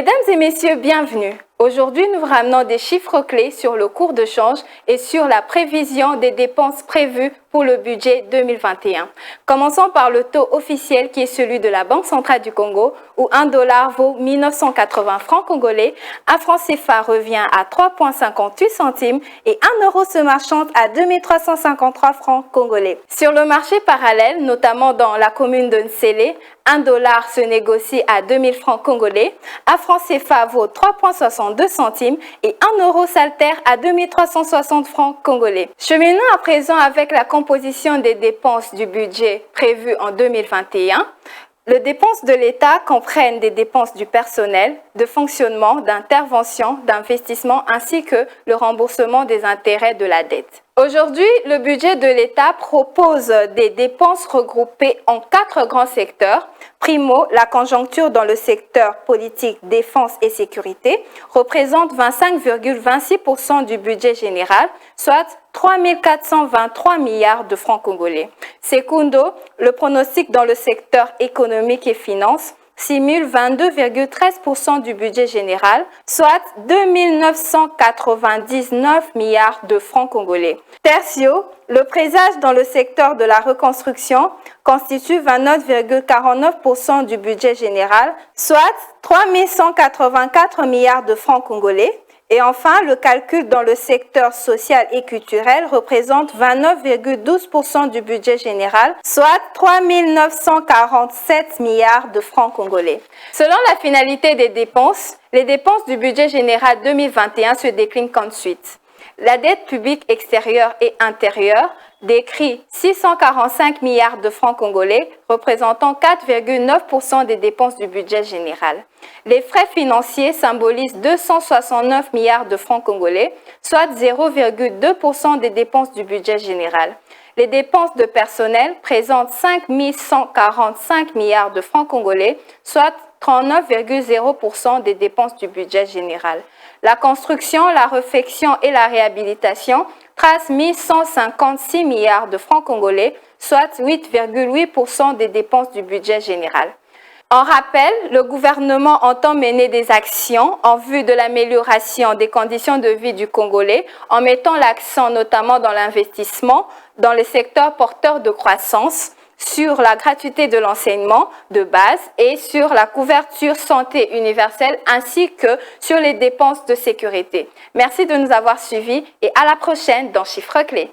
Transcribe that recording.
Mesdames et messieurs, bienvenue. Aujourd'hui, nous vous ramenons des chiffres clés sur le cours de change et sur la prévision des dépenses prévues pour le budget 2021. Commençons par le taux officiel qui est celui de la Banque centrale du Congo où 1 dollar vaut 1980 francs congolais, un franc CFA revient à 3,58 centimes et 1 euro se marchande à 2353 francs congolais. Sur le marché parallèle, notamment dans la commune de Nsele, 1 dollar se négocie à 2000 francs congolais, un franc CFA vaut 3,62 centimes et 1 euro s'altère à 2360 francs congolais. Cheminons à présent avec la composition des dépenses du budget prévu en 2021. Les dépenses de l'État comprennent des dépenses du personnel, de fonctionnement, d'intervention, d'investissement ainsi que le remboursement des intérêts de la dette. Aujourd'hui, le budget de l'État propose des dépenses regroupées en 4 grands secteurs. Primo, la conjoncture dans le secteur politique, défense et sécurité représente 25,26% du budget général, soit 3 423 milliards de francs congolais. Secundo, le pronostic dans le secteur économique et finance simule 22,13% du budget général, soit 2 999 milliards de francs congolais. Tertio, le présage dans le secteur de la reconstruction constitue 29,49% du budget général, soit 3 184 milliards de francs congolais. Et enfin, le calcul dans le secteur social et culturel représente 29,12% du budget général, soit 3 947 milliards de francs congolais. Selon la finalité des dépenses, les dépenses du budget général 2021 se déclinent comme suit. La dette publique extérieure et intérieure décrit 645 milliards de francs congolais, représentant 4,9% des dépenses du budget général. Les frais financiers symbolisent 269 milliards de francs congolais, soit 0,2% des dépenses du budget général. Les dépenses de personnel présentent 5 145 milliards de francs congolais, soit 39,0% des dépenses du budget général. La construction, la réfection et la réhabilitation tracent 1156 milliards de francs congolais, soit 8,8% des dépenses du budget général. En rappel, le gouvernement entend mener des actions en vue de l'amélioration des conditions de vie du Congolais en mettant l'accent notamment dans l'investissement dans les secteurs porteurs de croissance, sur la gratuité de l'enseignement de base et sur la couverture santé universelle ainsi que sur les dépenses de sécurité. Merci de nous avoir suivis et à la prochaine dans Chiffres Clés.